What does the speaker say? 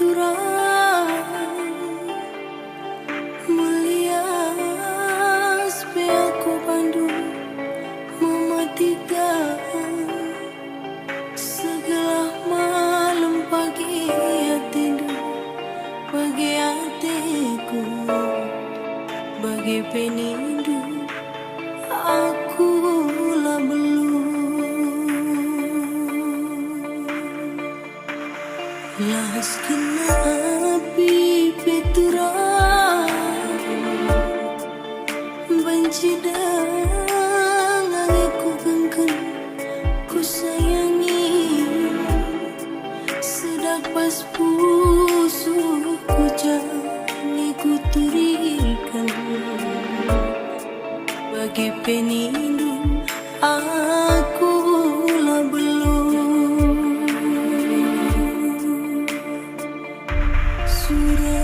peturan mulia aku Bandung mematikan segala malam pagi ya tidur bagi hatiku bagi penindu aku lah belum las kenapi peturan benci dengan aku gengken ku sayangi sedak pas pusuku jani ku turikan bagi penindu aku lah belum sudah